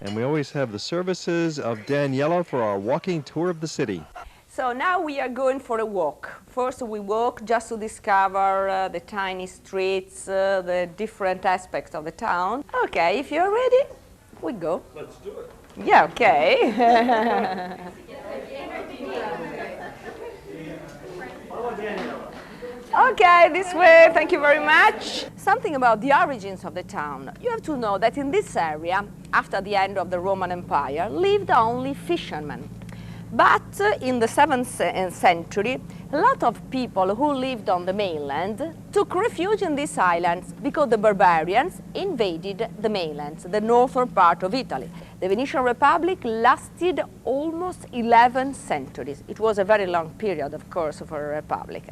And we always have the services of Daniela for our walking tour of the city. So now we are going for a walk. First we walk just to discover the tiny streets, the different aspects of the town. Okay, if you're ready, we go. Let's do it. Yeah, okay. Okay, this way, thank you very much. Something about the origins of the town. You have to know that in this area, after the end of the Roman Empire, lived only fishermen. But in the 7th century, a lot of people who lived on the mainland took refuge in these islands because the barbarians invaded the mainland, the northern part of Italy. The Venetian Republic lasted almost 11 centuries. It was a very long period, of course, for a republic.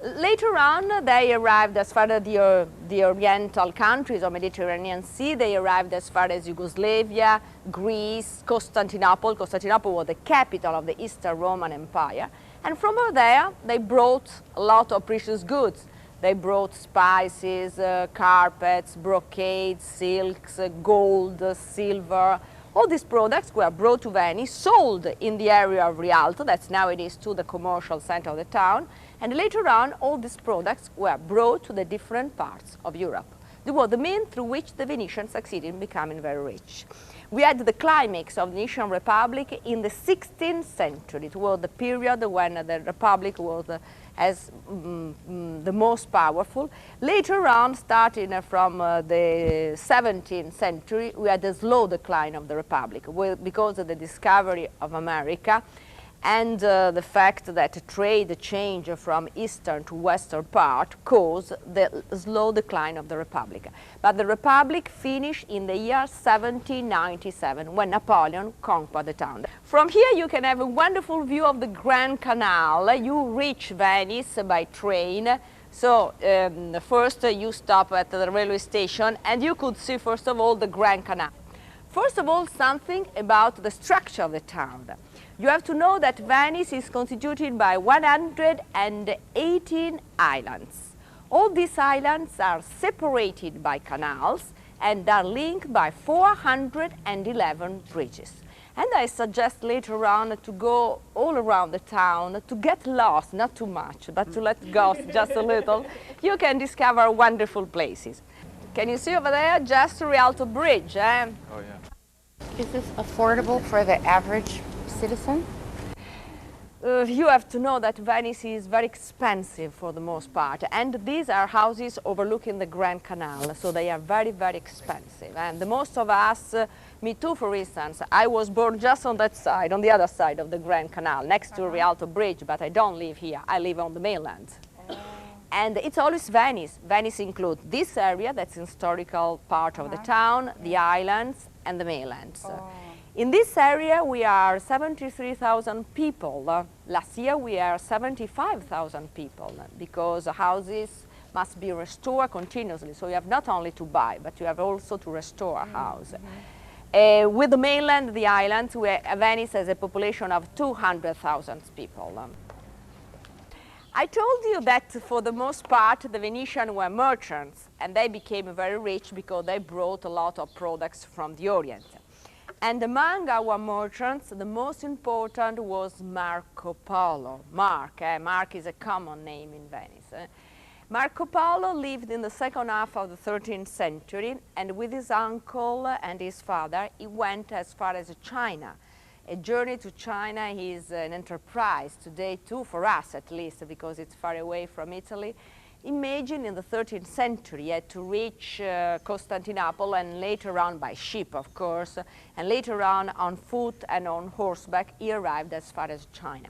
Later on, they arrived as far as the oriental countries of Mediterranean Sea. They arrived as far as Yugoslavia, Greece, Constantinople. Constantinople was the capital of the Eastern Roman Empire. And from over there, they brought a lot of precious goods. They brought spices, carpets, brocades, silks, gold, silver. All these products were brought to Venice, sold in the area of Rialto, that's nowadays to the commercial center of the town, and later on all these products were brought to the different parts of Europe. They were the means through which the Venetians succeeded in becoming very rich. We had the climax of the Venetian Republic in the 16th century. It was the period when the Republic was the most powerful. Later on, starting from the 17th century, we had a slow decline of the Republic because of the discovery of America and the fact that trade change from eastern to western part caused the slow decline of the Republic. But the Republic finished in the year 1797 when Napoleon conquered the town. From here you can have a wonderful view of the Grand Canal. You reach Venice by train. So first you stop at the railway station and you could see first of all the Grand Canal. First of all, something about the structure of the town. You have to know that Venice is constituted by 118 islands. All these islands are separated by canals and are linked by 411 bridges. And I suggest later on to go all around the town, to get lost, not too much, but to let go just a little. You can discover wonderful places. Can you see over there just Rialto Bridge? Oh, yeah. Is this affordable for the average citizen? You have to know that Venice is very expensive for the most part, and these are houses overlooking the Grand Canal, so they are very, very expensive. And the most of us, me too for instance, I was born just on that side, on the other side of the Grand Canal, next to Rialto Bridge, but I don't live here, I live on the mainland. And it's always Venice. Venice includes this area, that's the historical part of the town, the islands, and the mainlands. In this area we are 73,000 people. Last year we are 75,000 people because houses must be restored continuously. So you have not only to buy, but you have also to restore a house. With the mainland, the islands, Venice has a population of 200,000 people. I told you that for the most part the Venetians were merchants and they became very rich because they brought a lot of products from the Orient. And among our merchants, the most important was Marco Polo. Mark is a common name in Venice. Marco Polo lived in the second half of the 13th century, and with his uncle and his father, he went as far as China. A journey to China is an enterprise today too, for us at least, because it's far away from Italy. Imagine in the 13th century he had to reach Constantinople, and later on by ship, of course, and later on foot and on horseback he arrived as far as China.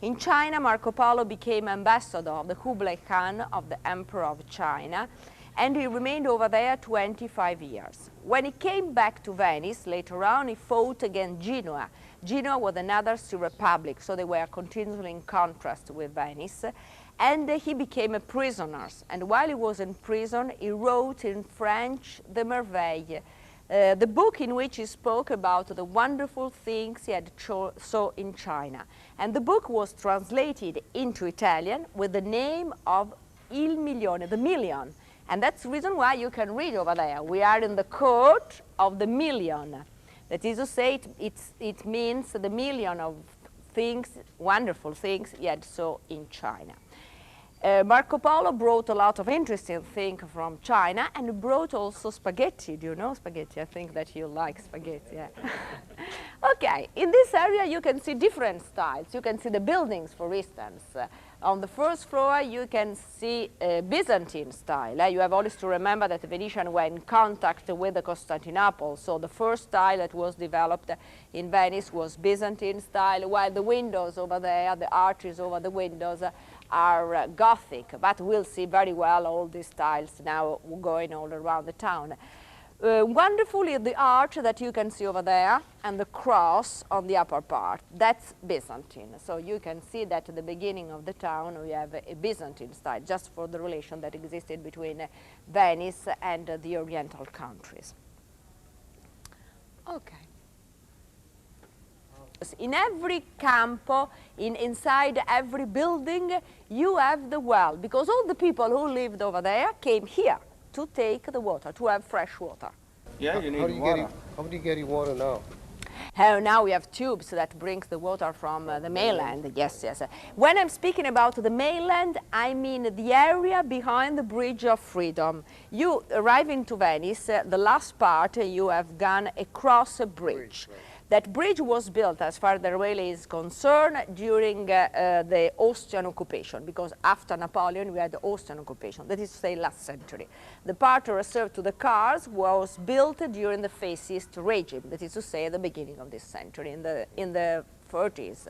In China, Marco Polo became ambassador of the Kublai Khan, of the Emperor of China, and he remained over there 25 years. When he came back to Venice later on, he fought against Genoa. Genoa was another republic, so they were continually in contrast with Venice. And he became a prisoner. And while he was in prison, he wrote in French the Merveille, the book in which he spoke about the wonderful things he had saw in China. And the book was translated into Italian with the name of Il Milione, the million. And that's the reason why you can read over there. We are in the court of the million. That is to say, it means the million of things, wonderful things, he had saw in China. Marco Polo brought a lot of interesting things from China and brought also spaghetti. Do you know spaghetti? I think that you like spaghetti. Yeah. Okay, in this area you can see different styles. You can see the buildings, for instance. On the first floor you can see Byzantine style. You have always to remember that the Venetians were in contact with the Constantinople, so the first style that was developed in Venice was Byzantine style, while the windows over there, the arches over the windows, are Gothic, but we'll see very well all these styles now going all around the town. Wonderfully, the arch that you can see over there and the cross on the upper part, that's Byzantine. So you can see that at the beginning of the town we have a Byzantine style, just for the relation that existed between Venice and the Oriental countries. Okay. In every campo, inside every building, you have the well, because all the people who lived over there came here to take the water, to have fresh water. Yeah, you need water. How do you get your water now? Now we have tubes that bring the water from the mainland, yes, yes. When I'm speaking about the mainland, I mean the area behind the Bridge of Freedom. You arrive into Venice, the last part you have gone across a bridge. Right. That bridge was built, as far as the railway is concerned, during the Austrian occupation, because after Napoleon we had the Austrian occupation, that is to say last century. The part reserved to the cars was built during the fascist regime, that is to say at the beginning of this century, in the 30s.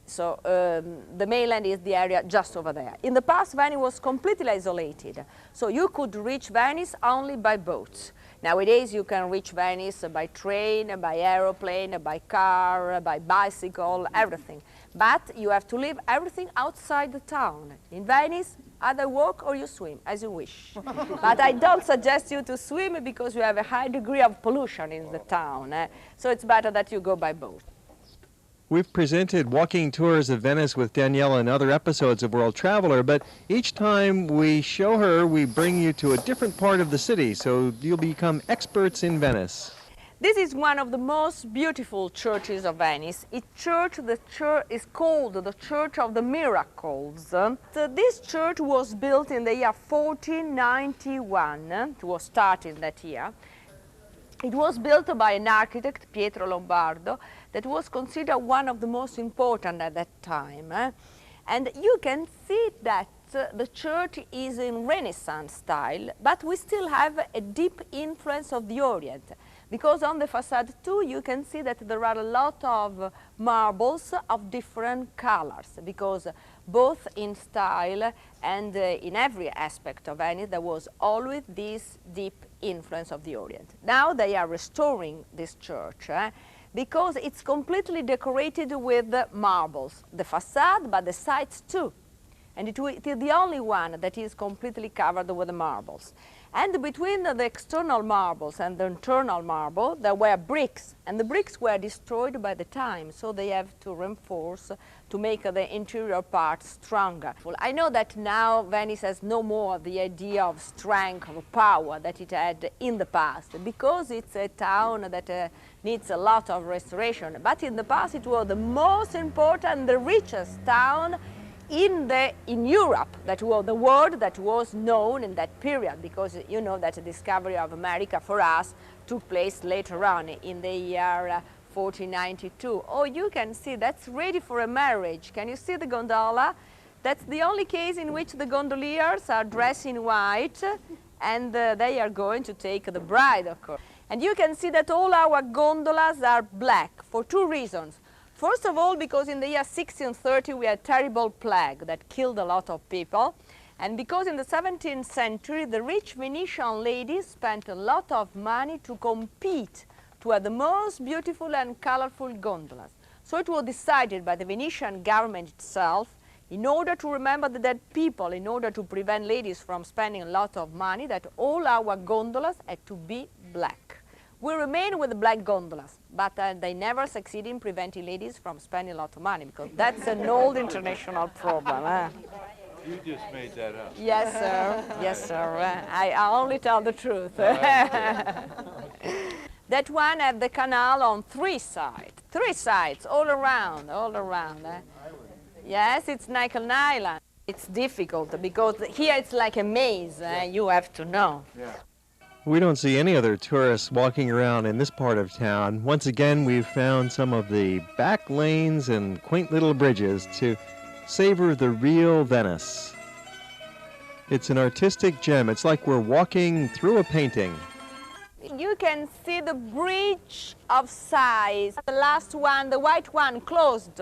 So the mainland is the area just over there. In the past, Venice was completely isolated, so you could reach Venice only by boats. Nowadays, you can reach Venice by train, by aeroplane, by car, by bicycle, everything. But you have to leave everything outside the town. In Venice, either walk or you swim, as you wish. But I don't suggest you to swim because you have a high degree of pollution in the town. So it's better that you go by boat. We've presented walking tours of Venice with Daniela in other episodes of World Traveler, but each time we show her, we bring you to a different part of the city, so you'll become experts in Venice. This is one of the most beautiful churches of Venice. The church is called the Church of the Miracles. This church was built in the year 1491. It was started that year. It was built by an architect, Pietro Lombardo, that was considered one of the most important at that time. And you can see that the church is in Renaissance style, but we still have a deep influence of the Orient. Because on the facade too, you can see that there are a lot of marbles of different colors, because both in style and in every aspect of Venice, there was always this deep influence of the Orient. Now they are restoring this church because it's completely decorated with marbles, the facade, but the sides too. And it is the only one that is completely covered with marbles. And between the external marbles and the internal marble, there were bricks, and the bricks were destroyed by the time, so they have to reinforce to make the interior part stronger. Well, I know that now Venice has no more the idea of strength, of power that it had in the past, because it's a town that needs a lot of restoration. But in the past it was the most important, the richest town in Europe, that was the world that was known in that period, because you know that the discovery of America for us took place later on in the year 1492. Oh, you can see that's ready for a marriage. Can you see the gondola? That's the only case in which the gondoliers are dressed in white and they are going to take the bride, of course. And you can see that all our gondolas are black for two reasons. First of all, because in the year 1630 we had a terrible plague that killed a lot of people, and because in the 17th century the rich Venetian ladies spent a lot of money to compete to have the most beautiful and colorful gondolas. So it was decided by the Venetian government itself, in order to remember the dead people, in order to prevent ladies from spending a lot of money, that all our gondolas had to be black. We remain with the black gondolas, but they never succeed in preventing ladies from spending a lot of money, because that's an old international problem. You just made that up. Yes, sir. Yes, sir. I only tell the truth. That one had the canal on three sides, all around. Yes, it's like an island. It's difficult because here it's like a maze, you have to know. Yeah. We don't see any other tourists walking around in this part of town. Once again, we've found some of the back lanes and quaint little bridges to savor the real Venice. It's an artistic gem. It's like we're walking through a painting. You can see the bridge of size. The last one, the white one, closed.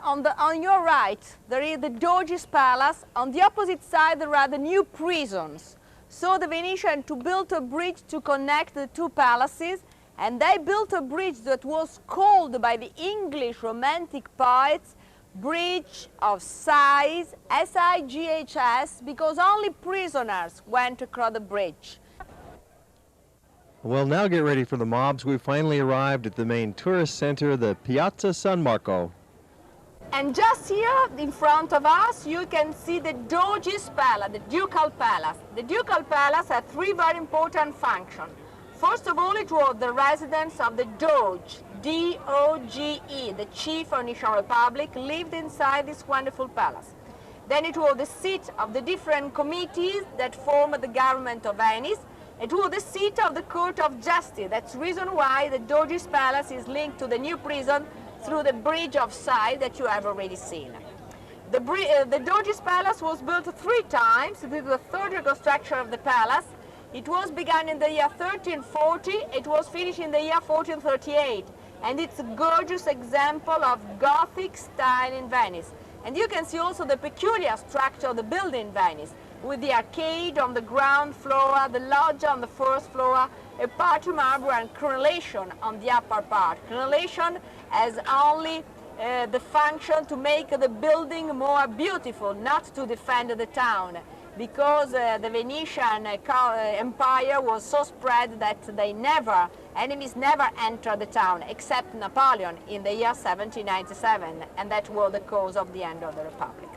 On your right, there is the Doge's Palace. On the opposite side, there are the new prisons. So the Venetians to build a bridge to connect the two palaces, and they built a bridge that was called by the English Romantic poets Bridge of Sighs, S-I-G-H-S, because only prisoners went across the bridge. Well, now get ready for the mobs. We've finally arrived at the main tourist center, the Piazza San Marco. And just here in front of us, you can see the Doge's Palace, the Ducal Palace. The Ducal Palace had three very important functions. First of all, it was the residence of the Doge, D-O-G-E, the chief of Venetian Republic, lived inside this wonderful palace. Then it was the seat of the different committees that formed the government of Venice. It was the seat of the Court of Justice. That's the reason why the Doge's Palace is linked to the new prison through the Bridge of Sighs that you have already seen. The Doge's Palace was built 3 times. This is the third reconstruction of the palace. It was begun in the year 1340. It was finished in the year 1438. And it's a gorgeous example of Gothic style in Venice. And you can see also the peculiar structure of the building in Venice, with the arcade on the ground floor, the loggia on the first floor, a patio arbor and crenellation on the upper part. Crenellation has only the function to make the building more beautiful, not to defend the town, because the Venetian Empire was so spread that enemies never entered the town, except Napoleon in the year 1797, and that was the cause of the end of the Republic.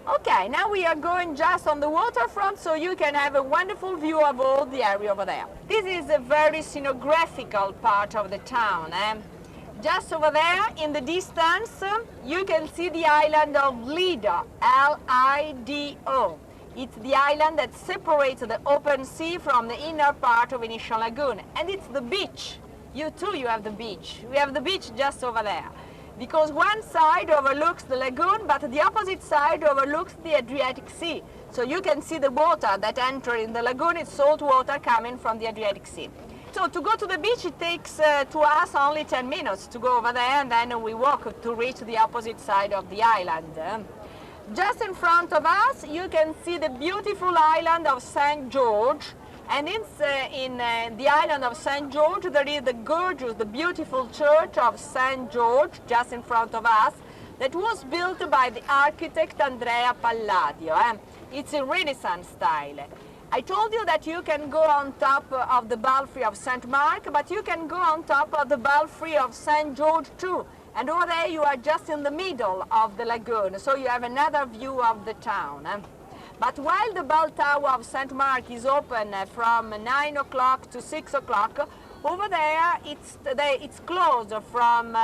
Okay, now we are going just on the waterfront, so you can have a wonderful view of all the area over there. This is a very scenographical part of the town. Just over there, in the distance, you can see the island of Lido, L-I-D-O. It's the island that separates the open sea from the inner part of Venetian Lagoon. And it's the beach. You too, you have the beach. We have the beach just over there. Because one side overlooks the lagoon, but the opposite side overlooks the Adriatic Sea. So you can see the water that enters in the lagoon. It's salt water coming from the Adriatic Sea. So to go to the beach, it takes to us only 10 minutes to go over there, and then we walk to reach the opposite side of the island. Just in front of us, you can see the beautiful island of St. George. And in the island of St. George, there is the gorgeous, the beautiful church of St. George, just in front of us, that was built by the architect Andrea Palladio. It's a Renaissance style. I told you that you can go on top of the belfry of St. Mark, but you can go on top of the belfry of St. George too. And over there you are just in the middle of the lagoon, so you have another view of the town. But while the bell tower of St. Mark is open from 9 o'clock to 6 o'clock, over there it's closed from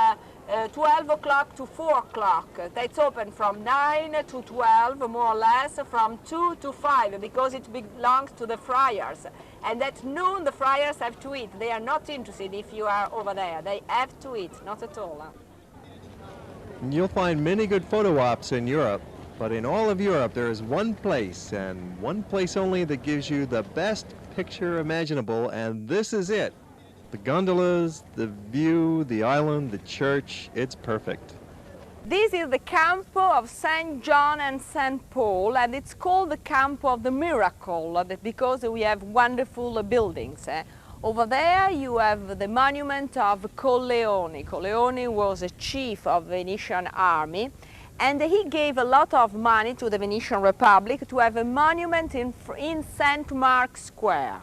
12 o'clock to 4 o'clock. It's open from 9 to 12, more or less, from 2 to 5, because it belongs to the friars. And at noon the friars have to eat. They are not interested if you are over there. They have to eat, not at all. You'll find many good photo ops in Europe, but in all of Europe there is one place, and one place only, that gives you the best picture imaginable, and this is it. The gondolas, the view, the island, the church, it's perfect. This is the Campo of St. John and St. Paul, and it's called the Campo of the Miracle because we have wonderful buildings. Over there you have the monument of Colleoni. Colleoni was a chief of the Venetian army, and he gave a lot of money to the Venetian Republic to have a monument in St. Mark's Square.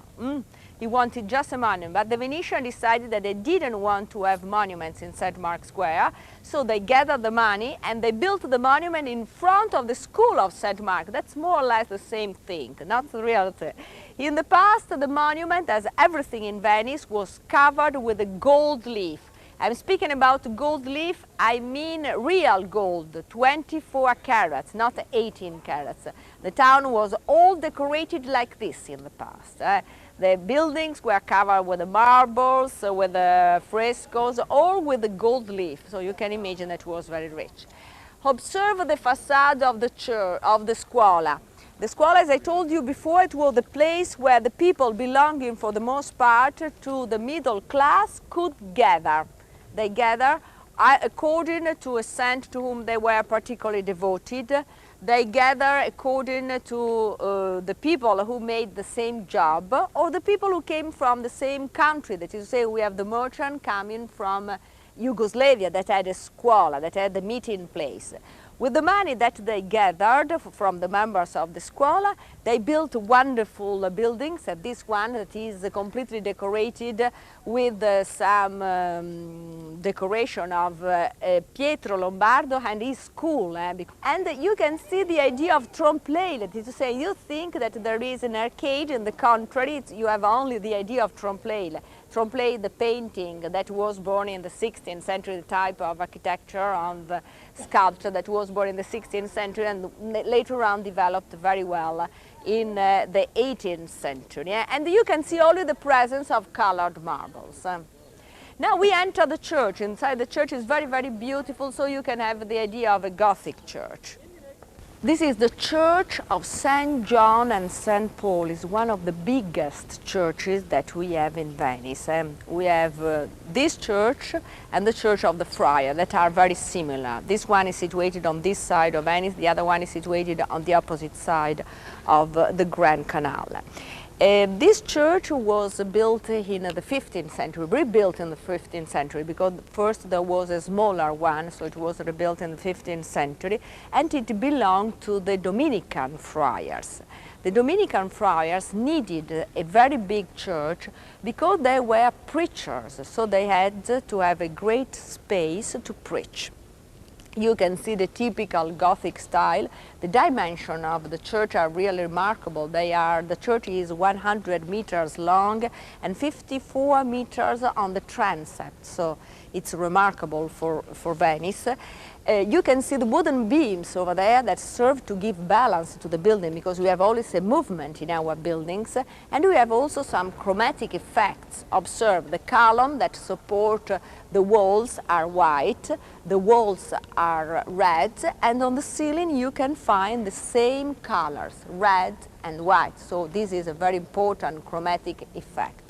He wanted just a monument, but the Venetians decided that they didn't want to have monuments in St. Mark's Square, so they gathered the money and they built the monument in front of the school of St. Mark. That's more or less the same thing, not the real thing. In the past, the monument, as everything in Venice, was covered with a gold leaf. I'm speaking about gold leaf, I mean real gold, 24 carats, not 18 carats. The town was all decorated like this in the past. The buildings were covered with the marbles, with the frescoes, all with the gold leaf, so you can imagine that it was very rich. Observe the facade of the church, of the scuola. The scuola, as I told you before, it was the place where the people belonging for the most part to the middle class could gather. They gather according to a saint to whom they were particularly devoted. They gather according to the people who made the same job or the people who came from the same country. That is to say, we have the merchant coming from Yugoslavia that had a scuola, that had the meeting place. With the money that they gathered from the members of the scuola, they built wonderful buildings. And this one that is completely decorated with some decoration of Pietro Lombardo and his school. And you can see the idea of trompe-l'œil. That is to say, you think that there is an arcade, in the contrary, you have only the idea of trompe-l'œil. Trompe-l'œil, the painting that was born in the 16th century, the type of architecture of sculpture that was born in the 16th century and later on developed very well in the 18th century. And you can see only the presence of colored marbles. Now we enter the church. Inside the church is very, very beautiful, so you can have the idea of a Gothic church. This is the church of St. John and St. Paul. It's one of the biggest churches that we have in Venice. We have this church and the church of the Friar that are very similar. This one is situated on this side of Venice, the other one is situated on the opposite side of the Grand Canal. This church was built in the 15th century, rebuilt in the 15th century, because first there was a smaller one, so it was rebuilt in the 15th century, and it belonged to the Dominican friars. The Dominican friars needed a very big church because they were preachers, so they had to have a great space to preach. You can see the typical Gothic style. The dimensions of the church are really remarkable. The church is 100 meters long and 54 meters on the transept, so it's remarkable for Venice. You can see the wooden beams over there that serve to give balance to the building, because we have always a movement in our buildings, and we have also some chromatic effects. Observe the column that support the walls are white, the walls are red, and on the ceiling you can find the same colors, red and white. So this is a very important chromatic effect.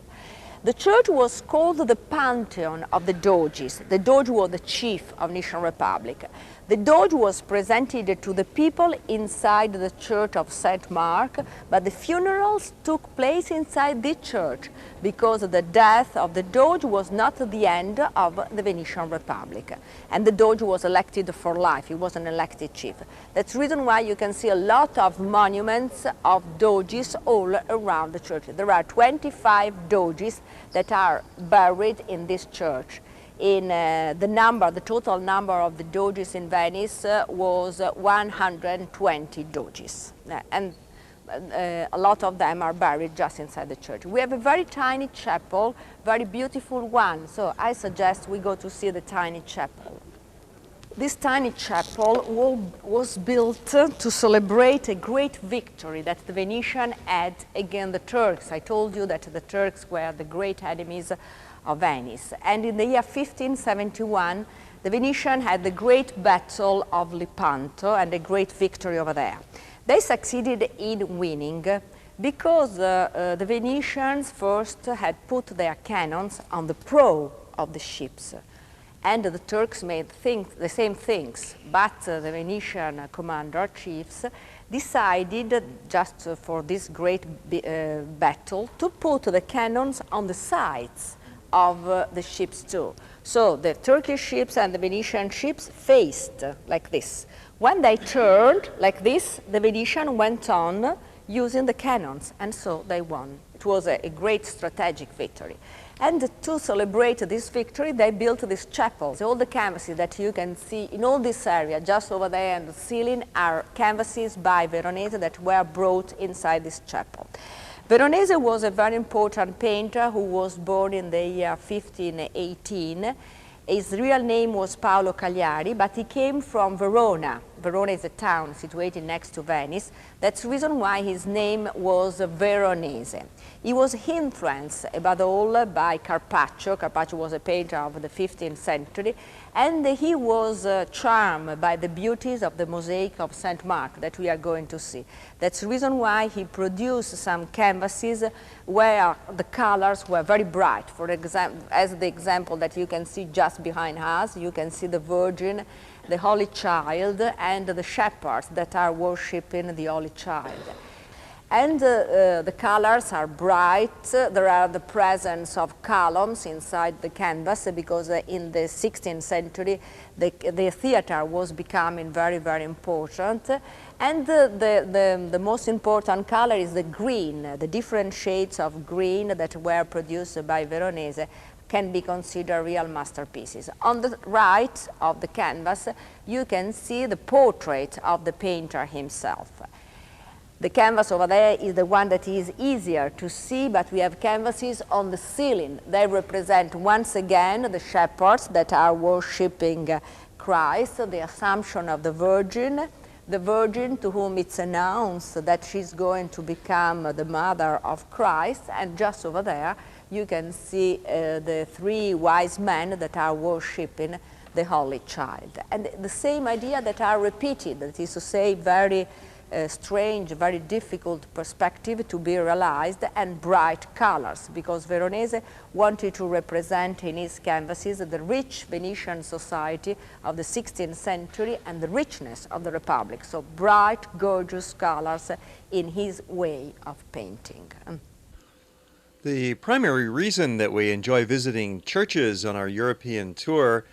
The church was called the Pantheon of the Doges. The Doge was the chief of Venetian Republic. The Doge was presented to the people inside the church of St. Mark, but the funerals took place inside the church because the death of the Doge was not the end of the Venetian Republic. And the Doge was elected for life. He was an elected chief. That's the reason why you can see a lot of monuments of Doges all around the church. There are 25 Doges that are buried in this church. The total number of the Doges in Venice was 120 Doges, and a lot of them are buried just inside the church. We have a very tiny chapel, very beautiful one, so I suggest we go to see the tiny chapel. This tiny chapel was built to celebrate a great victory that the Venetians had against the Turks. I told you that the Turks were the great enemies of Venice. And in the year 1571, the Venetians had the great battle of Lepanto and a great victory over there. They succeeded in winning because the Venetians first had put their cannons on the prow of the ships. And the Turks made the same things, but the Venetian commander-chiefs decided, just for this great battle, to put the cannons on the sides of the ships too. So the Turkish ships and the Venetian ships faced like this. When they turned like this, the Venetian went on using the cannons, and so they won. It was a great strategic victory. And to celebrate this victory, they built these chapels. All the canvases that you can see in all this area, just over there on the ceiling, are canvases by Veronese that were brought inside this chapel. Veronese was a very important painter who was born in the year 1518. His real name was Paolo Cagliari, but he came from Verona. Verona is a town situated next to Venice. That's the reason why his name was Veronese. He was influenced above all by Carpaccio. Carpaccio was a painter of the 15th century, and he was charmed by the beauties of the mosaic of St. Mark that we are going to see. That's the reason why he produced some canvases where the colors were very bright. For example, as the example that you can see just behind us, you can see the Virgin, the Holy Child, and the shepherds that are worshipping the Holy Child. And the colors are bright. There are the presence of columns inside the canvas because in the 16th century the theater was becoming very, very important. And the most important color is the green. The different shades of green that were produced by Veronese can be considered real masterpieces. On the right of the canvas, you can see the portrait of the painter himself. The canvas over there is the one that is easier to see, but we have canvases on the ceiling. They represent once again the shepherds that are worshipping Christ, the Assumption of the Virgin to whom it's announced that she's going to become the mother of Christ, and just over there you can see the three wise men that are worshipping the Holy Child. And the same idea that are repeated, that is to say, very strange, very difficult perspective to be realized, and bright colors, because Veronese wanted to represent in his canvases the rich Venetian society of the 16th century and the richness of the Republic. So bright, gorgeous colors in his way of painting. The primary reason that we enjoy visiting churches on our European tour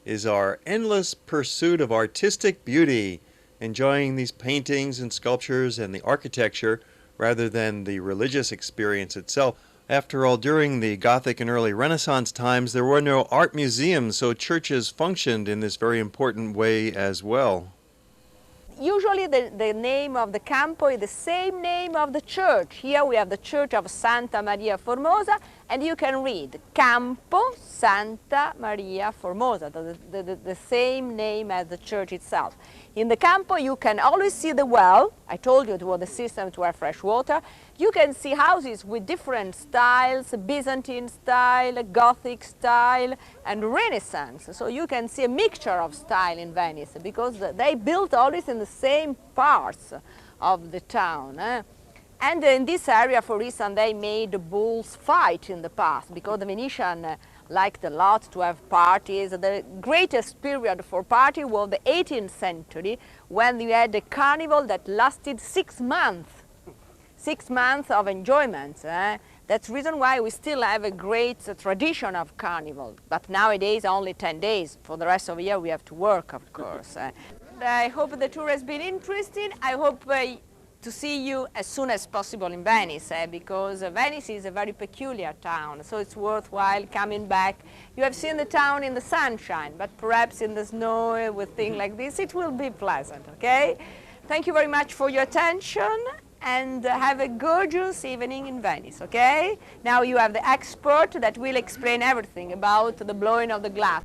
is our endless pursuit of artistic beauty, enjoying these paintings and sculptures and the architecture rather than the religious experience itself. After all, during the Gothic and early Renaissance times, there were no art museums, so churches functioned in this very important way as well. Usually the name of the campo is the same name of the church. Here we have the Church of Santa Maria Formosa, and you can read Campo Santa Maria Formosa, the same name as the church itself. In the campo you can always see the well. I told you it was the system to have fresh water. You can see houses with different styles, Byzantine style, Gothic style, and Renaissance. So you can see a mixture of style in Venice because they built always in the same parts of the town. And in this area, for instance, they made bulls fight in the past because the Venetian liked a lot to have parties. The greatest period for party was the 18th century, when we had a carnival that lasted 6 months. 6 months of enjoyment. That's the reason why we still have a great tradition of carnival. But nowadays only 10 days. For the rest of the year we have to work, of course. I hope the tour has been interesting. I hope to see you as soon as possible in Venice, because Venice is a very peculiar town, so it's worthwhile coming back. You have seen the town in the sunshine, but perhaps in the snow with things like this, it will be pleasant, okay? Thank you very much for your attention, and have a gorgeous evening in Venice, okay? Now you have the expert that will explain everything about the blowing of the glass.